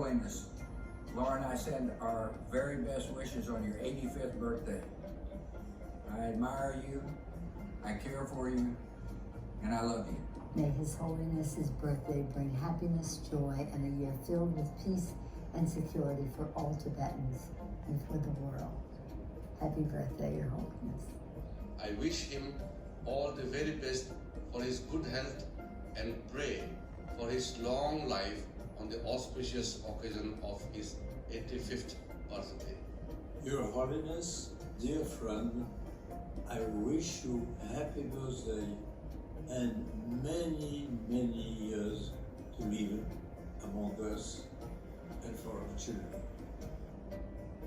Holiness, Laura and I send our very best wishes on your 85th birthday. I admire you, I care for you, and I love you. May His Holiness's birthday bring happiness, joy, and a year filled with peace and security for all Tibetans and for the world. Happy birthday, Your Holiness. I wish him all the very best for his good health and pray for his long life on the auspicious occasion of his 85th birthday. Your Holiness, dear friend, I wish you a happy birthday and many, many years to live among us and for our children.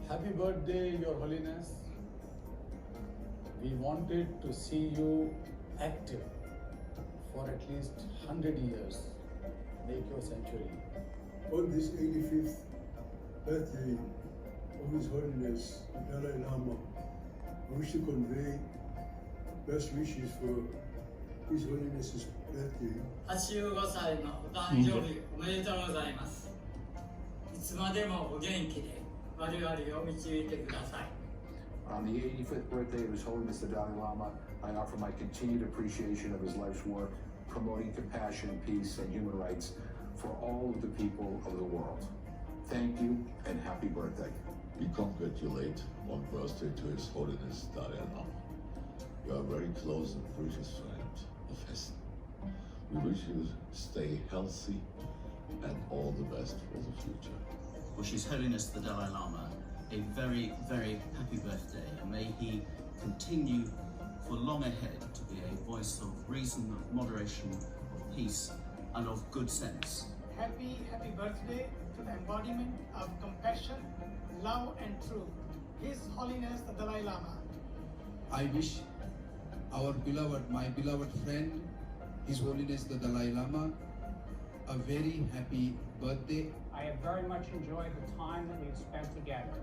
Happy birthday, Your Holiness. We wanted to see you active for at least 100 years. Make your century. On this 85th birthday of His Holiness the Dalai Lama, I wish to convey best wishes for His Holiness's birthday. 85歳のお誕生日おめでとうございます。いつまでもお元気で我々を導いてください。On the 85th birthday of His Holiness the Dalai Lama, I offer my continued appreciation of his life's work promoting compassion, peace, and human rights for all of the people of the world. Thank you and happy birthday. We congratulate on birthday to His Holiness Dalai Lama. You are a very close and precious friend of his. We wish you stay healthy and all the best for the future. Wish His Holiness the Dalai Lama a very, very happy birthday, and may he continue for long ahead to be a voice of reason, of moderation, of peace, and of good sense. Happy birthday to the embodiment of compassion, love and truth, His Holiness the Dalai Lama. I wish my beloved friend, His Holiness the Dalai Lama, a very happy birthday. I have very much enjoyed the time that we've spent together,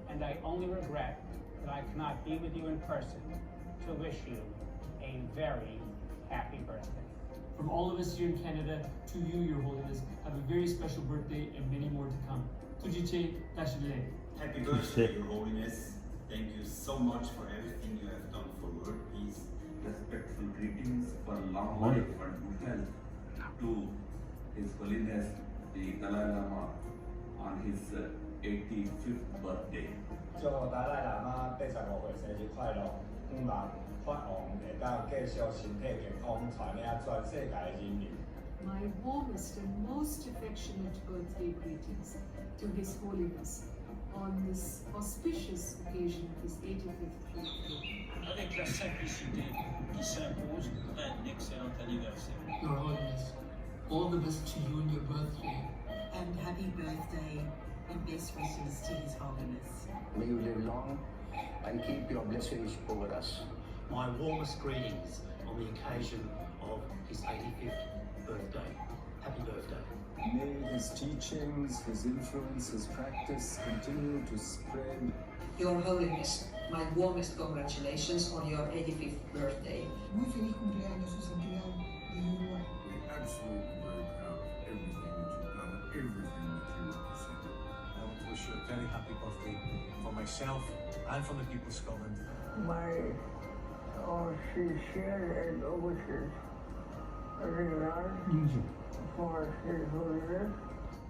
and I only regret that I cannot be with you in person to wish you a very happy birthday. From all of us here in Canada to you, Your Holiness, have a very special birthday and many more to come. Tujiche Tashile. Happy birthday, Your Holiness. Thank you so much for everything you have done for world peace. Respectful greetings for long life and good health to His Holiness the Dalai Lama on his 85th birthday. 祝达赖喇嘛85歲生日快樂，希望法王會當繼續身體健康，傳領全世界的人民。My warmest and most affectionate birthday greetings to His Holiness on this auspicious occasion of his 85th birthday. Avec la simplicité qui s'impose un excellent anniversaire. Your Holiness, all the best to you on your birthday. And happy birthday and best wishes to His Holiness. May you live long and keep your blessings over us. My warmest greetings on the occasion of his 85th birthday. Happy birthday. May his teachings, his influence, his practice continue to spread. Your Holiness, my warmest congratulations on your 85th birthday. Muy feliz cumpleaños, Su Santidad de Uruguay. We're absolutely very proud of everything that you've done, everything that you represent. I want to wish you a very happy birthday for myself and from the people of Scotland. My sincere and wishes regard for His Holiness.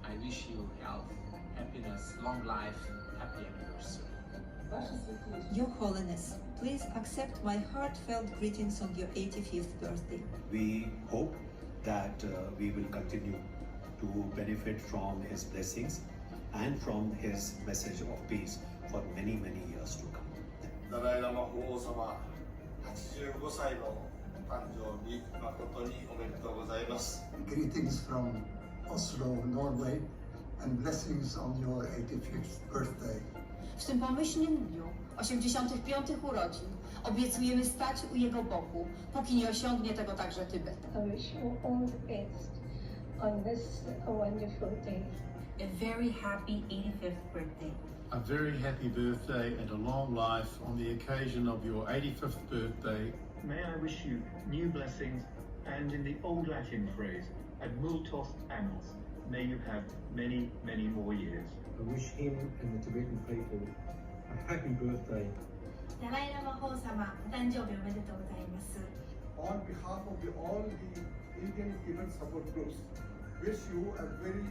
I wish you health, happiness, long life, happy anniversary. Your Holiness, please accept my heartfelt greetings on your 85th birthday. We hope that we will continue to benefit from his blessings and from his message of peace for many, many years to come. ダライラマ法王様、85歳の誕生日誠におめでとうございます。Greetings from Oslo, Norway, and blessings on your 85th birthday. W tym pomyślnym dniu 85. urodzin obiecujemy stać u jego boku, póki nie osiągnie tego także Tybet. I wish you all the best on this wonderful day. A very happy 85th birthday. A very happy birthday and a long life on the occasion of your 85th birthday. May I wish you new blessings and in the old Latin phrase, and multos anos. May you have many, many more years. I wish him and the Tibetan people a happy birthday. ダライラマ法様、お誕生日おめでとうございます。 On behalf of all the Indian Tibet support groups, wish you a very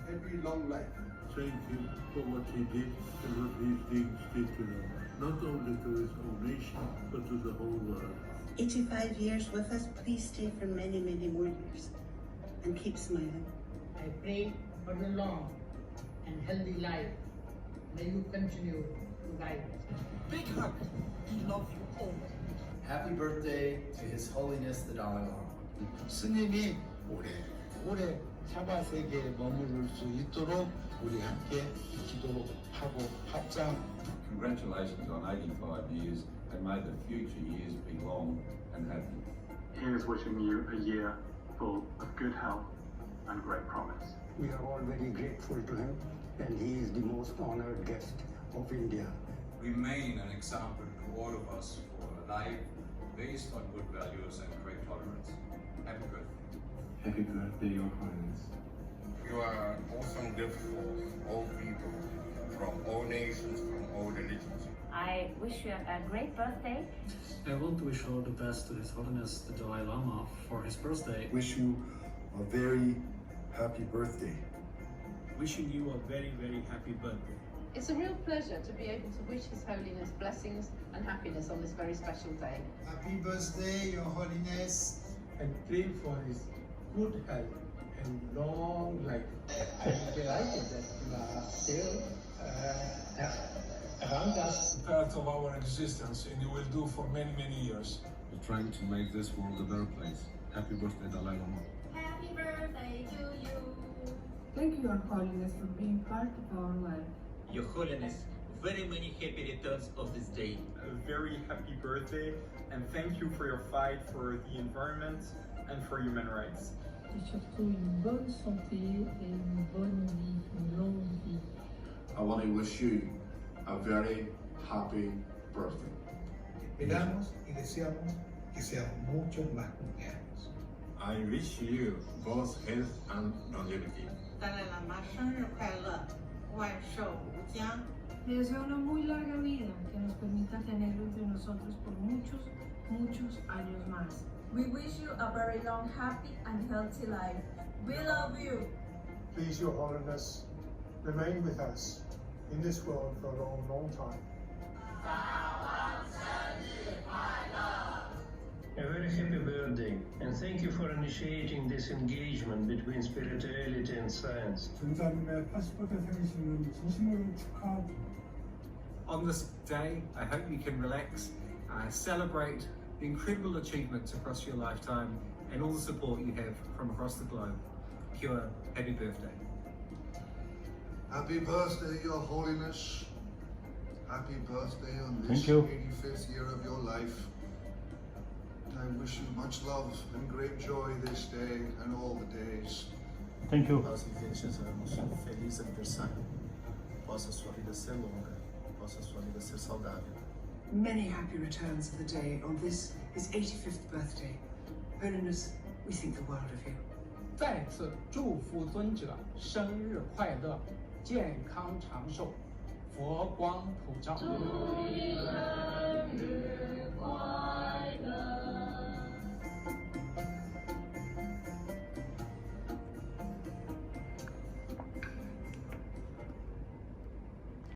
happy long life. Thank him for what he did and what he's doing still to them, not only to his own nation, but to the whole world. 85 years with us, please stay for many, many more years and keep smiling. I pray for the long and healthy life. May you continue to guide us. Big hug. We love you all. Happy birthday to His Holiness the Dalai Lama. 스님이 오래 사바 세계에 머무를 수 있도록 우리 함께 기도하고 합장. Congratulations on 85 years, and may the future years be long and happy. He is wishing you a year full of good health and great promise. We are all very grateful to him, and he is the most honored guest of India. Remain an example to all of us for a life based on good values and great tolerance. Happy birthday. Happy birthday, Your Holiness. You are an awesome gift for all people, from all nations, from all religions. I wish you a great birthday. I want to wish all the best to His Holiness the Dalai Lama for his birthday. Wish you a very happy birthday. Wishing you a very, very happy birthday. It's a real pleasure to be able to wish His Holiness blessings and happiness on this very special day. Happy birthday, Your Holiness. And pray for his good health and long life. I'm delighted that you are still around us. Part of our existence, and you will do for many, many years. We're trying to make this world a better place. Happy birthday, Dalai Lama. Happy birthday to you. Thank you, Your Holiness, for being part of our life. Your Holiness, very many happy returns of this day. A very happy birthday, and thank you for your fight for the environment and for human rights. Et surtout une bonne santé et une bonne vie, une longue vie. I want to wish you a very happy birthday. Esperamos y deseamos que sean muchos más cumpleaños. I wish you both health and longevity. 达赖喇嘛生日快乐，万寿无疆。 Le deseo una muy larga vida que nos permita tenerlo entre nosotros por muchos, muchos años más. We wish you a very long, happy and healthy life. We love you. Please, Your Holiness, remain with us in this world for a long, long time. A very happy birthday, and thank you for initiating this engagement between spirituality and science. On this day, I hope you can relax, celebrate the incredible achievements across your lifetime and all the support you have from across the globe. Pure happy birthday. Happy birthday, Your Holiness. Happy birthday on this Thank you. 85th year of your life. I wish you much love and great joy this day and all the days. Thank you. Nós desejamos um feliz aniversário. Possa sua vida ser longa, possa sua vida ser saudável. Many happy returns of the day on this, his 85th birthday. Holiness, we think the world of you. 再次祝福尊者生日快乐，健康长寿，佛光普照。祝你生日快乐。